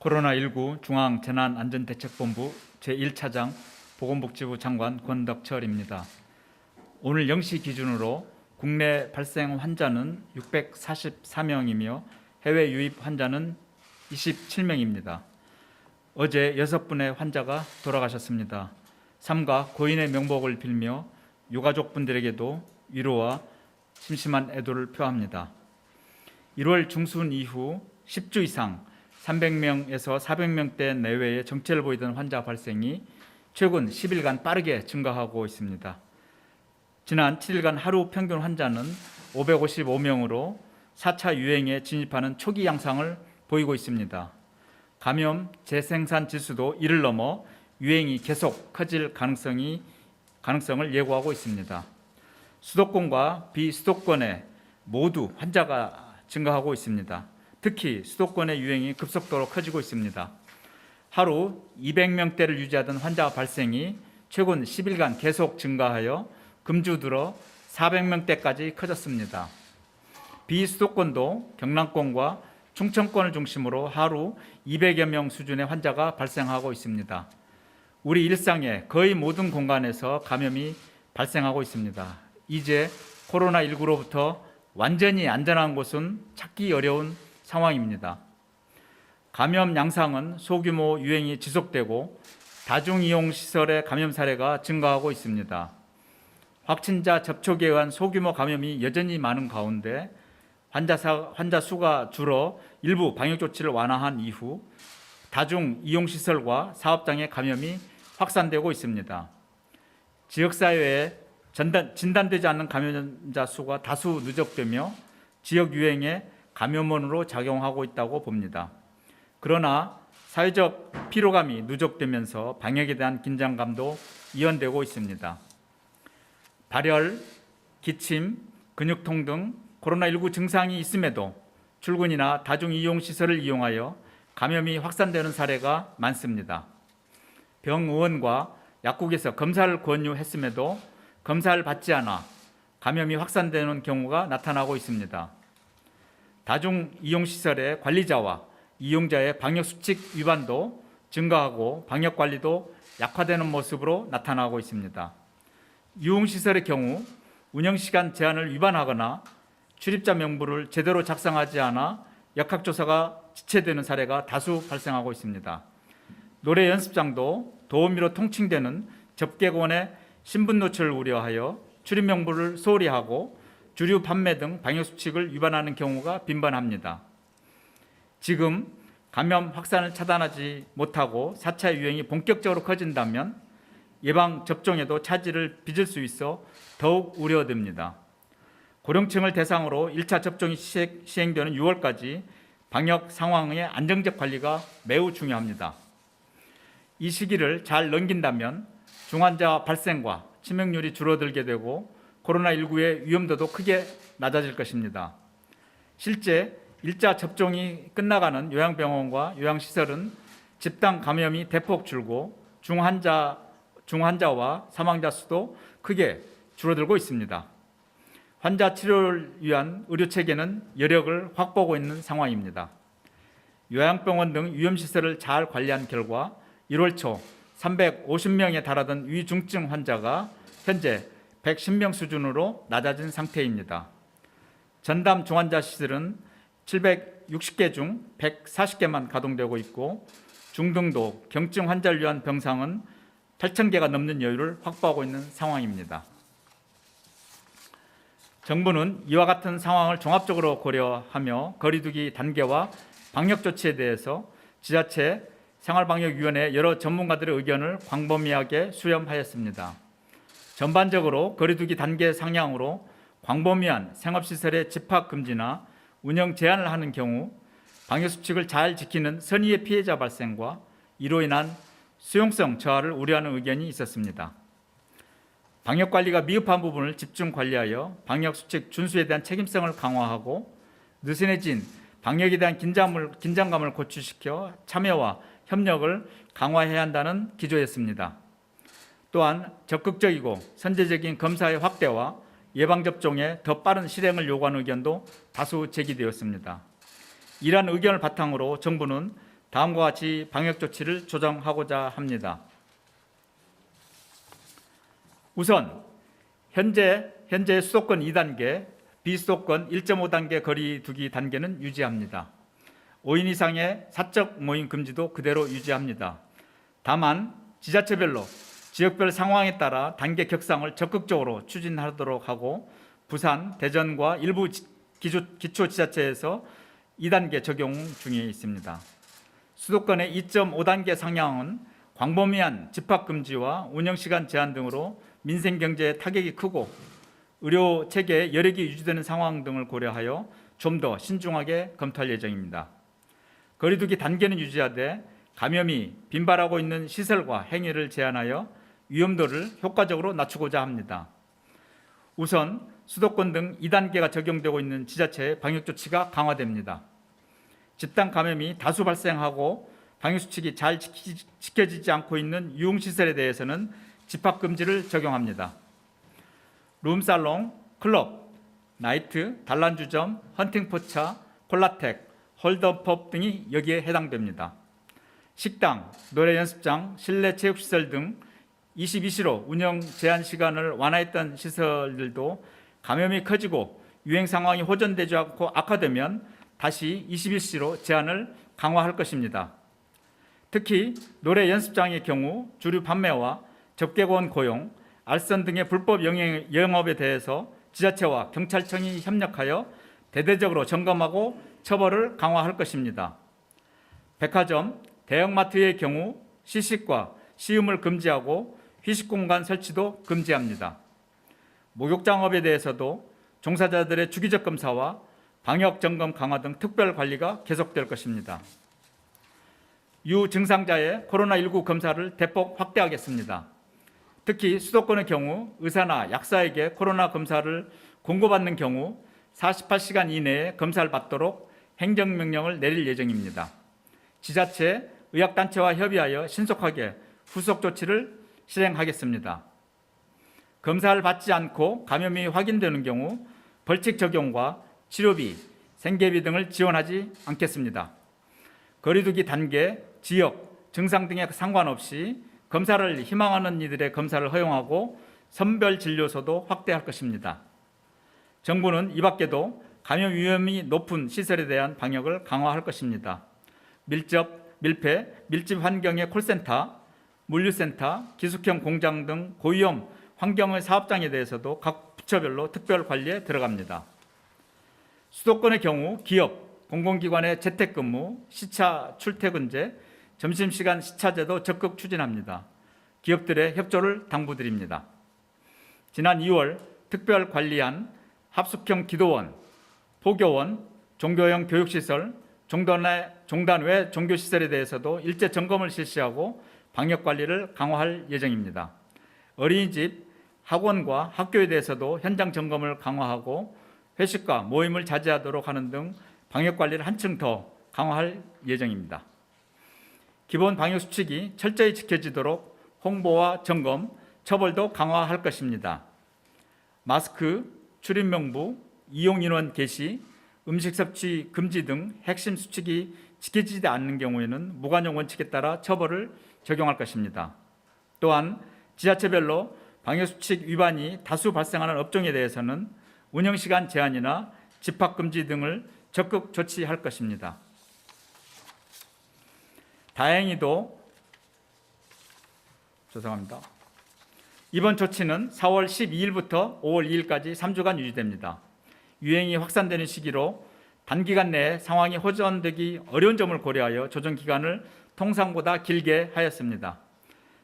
코로나19 중앙재난안전대책본부 제1차장 보건복지부 장관 권덕철입니다. 오늘 0시 기준으로 국내 발생 환자는 644명이며 해외 유입 환자는 27명입니다. 어제 6분의 환자가 돌아가셨습니다. 삼가 고인의 명복을 빌며 유가족분들에게도 위로와 심심한 애도를 표합니다. 1월 중순 이후 10주 이상 300명에서 400명대 내외의 정체를 보이던 환자 발생이 최근 10일간 빠르게 증가하고 있습니다. 지난 7일간 하루 평균 환자는 555명으로 4차 유행에 진입하는 초기 양상을 보이고 있습니다. 감염 재생산 지수도 이를 넘어 유행이 계속 커질 가능성을 예고하고 있습니다. 수도권과 비수도권에 모두 환자가 증가하고 있습니다. 특히 수도권의 유행이 급속도로 커지고 있습니다. 하루 200명대를 유지하던 환자 발생이 최근 10일간 계속 증가하여 금주 들어 400명대까지 커졌습니다. 비수도권도 경남권과 충청권을 중심으로 하루 200여 명 수준의 환자가 발생하고 있습니다. 우리 일상의 거의 모든 공간에서 감염이 발생하고 있습니다. 이제 코로나19로부터 완전히 안전한 곳은 찾기 어려운 상황입니다. 감염 양상은 소규모 유행이 지속되고 다중이용시설의 감염 사례가 증가하고 있습니다. 확진자 접촉에 의한 소규모 감염이 여전히 많은 가운데 환자 수가 줄어 일부 방역조치를 완화한 이후 다중이용시설과 사업장의 감염이 확산되고 있습니다. 지역사회에 진단되지 않는 감염자 수가 다수 누적되며 지역 유행에 감염원으로 작용하고 있다고 봅니다. 그러나 사회적 피로감이 누적되면서 방역에 대한 긴장감도 이연되고 있습니다. 발열, 기침, 근육통 등 코로나19 증상이 있음에도 출근이나 다중이용시설을 이용하여 감염이 확산되는 사례가 많습니다. 병의원과 약국에서 검사를 권유했음에도 검사를 받지 않아 감염이 확산되는 경우가 나타나고 있습니다. 다중이용시설의 관리자와 이용자의 방역수칙 위반도 증가하고 방역관리도 약화되는 모습으로 나타나고 있습니다. 유흥시설의 경우 운영시간 제한을 위반하거나 출입자 명부를 제대로 작성하지 않아 역학조사가 지체되는 사례가 다수 발생하고 있습니다. 노래 연습장도 도우미로 통칭되는 접객원의 신분 노출을 우려하여 출입 명부를 소홀히 하고 주류 판매 등 방역수칙을 위반하는 경우가 빈번합니다. 지금 감염 확산을 차단하지 못하고 4차 유행이 본격적으로 커진다면 예방접종에도 차질을 빚을 수 있어 더욱 우려됩니다. 고령층을 대상으로 1차 접종이 시행되는 6월까지 방역 상황의 안정적 관리가 매우 중요합니다. 이 시기를 잘 넘긴다면 중환자 발생과 치명률이 줄어들게 되고 코로나19의 위험도도 크게 낮아질 것입니다. 실제 1차 접종이 끝나가는 요양병원과 요양시설은 집단 감염이 대폭 줄고 중환자와 사망자 수도 크게 줄어들고 있습니다. 환자 치료를 위한 의료체계는 여력을 확보하고 있는 상황입니다. 요양병원 등 위험시설을 잘 관리한 결과 1월 초 350명에 달하던 위중증 환자가 현재 110명 수준으로 낮아진 상태입니다. 전담 중환자 시설은 760개 중 140개만 가동되고 있고 중등도 경증 환자를 위한 병상은 8,000개가 넘는 여유를 확보하고 있는 상황입니다. 정부는 이와 같은 상황을 종합적으로 고려하며 거리두기 단계와 방역 조치에 대해서 지자체 생활방역위원회 여러 전문가들의 의견을 광범위하게 수렴하였습니다. 전반적으로 거리두기 단계 상향으로 광범위한 생업시설의 집합 금지나 운영 제한을 하는 경우 방역수칙을 잘 지키는 선의의 피해자 발생과 이로 인한 수용성 저하를 우려하는 의견이 있었습니다. 방역관리가 미흡한 부분을 집중 관리하여 방역수칙 준수에 대한 책임성을 강화하고 느슨해진 방역에 대한 긴장감을 고취시켜 참여와 협력을 강화해야 한다는 기조였습니다. 또한 적극적이고 선제적인 검사의 확대와 예방접종의 더 빠른 실행을 요구하는 의견도 다수 제기되었습니다. 이러한 의견을 바탕으로 정부는 다음과 같이 방역 조치를 조정하고자 합니다. 우선 현재 수도권 2단계, 비수도권 1.5단계 거리 두기 단계는 유지합니다. 5인 이상의 사적 모임 금지도 그대로 유지합니다. 다만 지자체별로 지역별 상황에 따라 단계 격상을 적극적으로 추진하도록 하고 부산, 대전과 일부 기초지자체에서 2단계 적용 중에 있습니다. 수도권의 2.5단계 상향은 광범위한 집합금지와 운영시간 제한 등으로 민생경제에 타격이 크고 의료 체계에 여력이 유지되는 상황 등을 고려하여 좀 더 신중하게 검토할 예정입니다. 거리두기 단계는 유지하되 감염이 빈발하고 있는 시설과 행위를 제한하여 위험도를 효과적으로 낮추고자 합니다. 우선 수도권 등 2단계가 적용되고 있는 지자체의 방역조치가 강화됩니다. 집단 감염이 다수 발생하고 방역수칙이 잘 지켜지지 않고 있는 유흥시설에 대해서는 집합금지를 적용합니다. 룸살롱, 클럽, 나이트, 단란주점, 헌팅포차, 콜라텍, 홀더펍 등이 여기에 해당됩니다. 식당, 노래 연습장, 실내 체육시설 등 22시로 운영 제한 시간을 완화했던 시설들도 감염이 커지고 유행 상황이 호전되지 않고 악화되면 다시 21시로 제한을 강화할 것입니다. 특히 노래 연습장의 경우 주류 판매와 접객원 고용, 알선 등의 불법 영업에 대해서 지자체와 경찰청이 협력하여 대대적으로 점검하고 처벌을 강화할 것입니다. 백화점, 대형마트의 경우 시식과 시음을 금지하고 휴식공간 설치도 금지합니다. 목욕장업에 대해서도 종사자들의 주기적 검사와 방역점검 강화 등 특별 관리가 계속될 것입니다. 유증상자의 코로나19 검사를 대폭 확대하겠습니다. 특히 수도권의 경우 의사나 약사에게 코로나 검사를 공고받는 경우 48시간 이내에 검사를 받도록 행정명령을 내릴 예정입니다. 지자체, 의학단체와 협의하여 신속하게 후속 조치를 실행하겠습니다. 검사를 받지 않고 감염이 확인되는 경우 벌칙 적용과 치료비, 생계비 등을 지원하지 않겠습니다. 거리두기 단계, 지역, 증상 등에 상관없이 검사를 희망하는 이들의 검사를 허용하고 선별진료소도 확대할 것입니다. 정부는 이 밖에도 감염 위험이 높은 시설에 대한 방역을 강화할 것입니다. 밀집 환경의 콜센터, 물류센터, 기숙형 공장 등 고위험 환경의 사업장에 대해서도 각 부처별로 특별 관리에 들어갑니다. 수도권의 경우 기업, 공공기관의 재택근무, 시차 출퇴근제, 점심시간 시차제도 적극 추진합니다. 기업들의 협조를 당부드립니다. 지난 2월 특별관리한 합숙형 기도원, 포교원, 종교형 교육시설, 종단 외 종교시설에 대해서도 일제 점검을 실시하고 방역관리를 강화할 예정입니다. 어린이집, 학원과 학교에 대해서도 현장 점검을 강화하고 회식과 모임을 자제하도록 하는 등 방역관리를 한층 더 강화할 예정입니다. 기본 방역수칙이 철저히 지켜지도록 홍보와 점검, 처벌도 강화할 것입니다. 마스크, 출입명부, 이용인원 게시, 음식 섭취 금지 등 핵심 수칙이 지켜지지 않는 경우에는 무관용 원칙에 따라 처벌을 적용할 것입니다. 또한 지자체별로 방역수칙 위반이 다수 발생하는 업종에 대해서는 운영시간 제한이나 집합금지 등을 적극 조치할 것입니다. 다행히도 이번 조치는 4월 12일부터 5월 2일까지 3주간 유지됩니다. 유행이 확산되는 시기로 단기간 내에 상황이 호전되기 어려운 점을 고려하여 조정 기간을 통상보다 길게 하였습니다.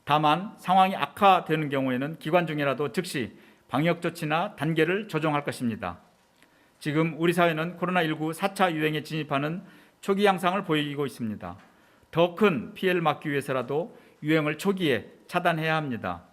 다만 상황이 악화되는 경우에는 기간 중이라도 즉시 방역 조치나 단계를 조정할 것입니다. 지금 우리 사회는 코로나19 4차 유행에 진입하는 초기 양상을 보이고 있습니다. 더 큰 피해를 막기 위해서라도 유행을 초기에 차단해야 합니다.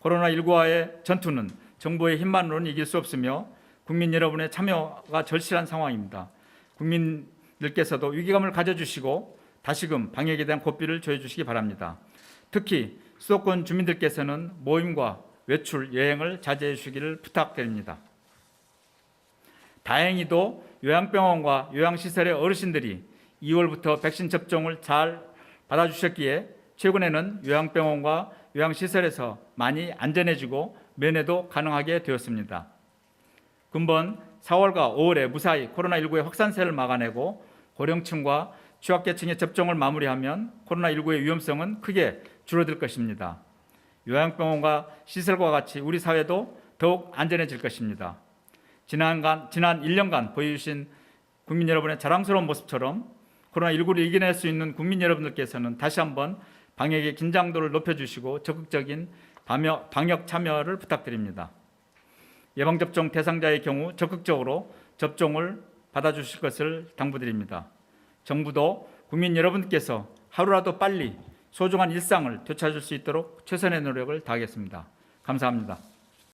코로나19와의 전투는 정부의 힘만으로는 이길 수 없으며 국민 여러분의 참여가 절실한 상황입니다. 국민들께서도 위기감을 가져주시고 다시금 방역에 대한 고삐를 조여주시기 바랍니다. 특히 수도권 주민들께서는 모임과 외출, 여행을 자제해 주시기를 부탁드립니다. 다행히도 요양병원과 요양시설의 어르신들이 2월부터 백신 접종을 잘 받아주셨기에 최근에는 요양병원과 요양시설에서 많이 안전해지고 면회도 가능하게 되었습니다. 금번 4월과 5월에 무사히 코로나19의 확산세를 막아내고 고령층과 취약계층의 접종을 마무리하면 코로나19의 위험성은 크게 줄어들 것입니다. 요양병원과 시설과 같이 우리 사회도 더욱 안전해질 것입니다. 지난 1년간 보여주신 국민 여러분의 자랑스러운 모습처럼 코로나19를 이겨낼 수 있는 국민 여러분들께서는 다시 한번 방역의 긴장도를 높여주시고 적극적인 방역 참여를 부탁드립니다. 예방접종 대상자의 경우 적극적으로 접종을 받아주실 것을 당부드립니다. 정부도 국민 여러분께서 하루라도 빨리 소중한 일상을 되찾을 수 있도록 최선의 노력을 다하겠습니다. 감사합니다.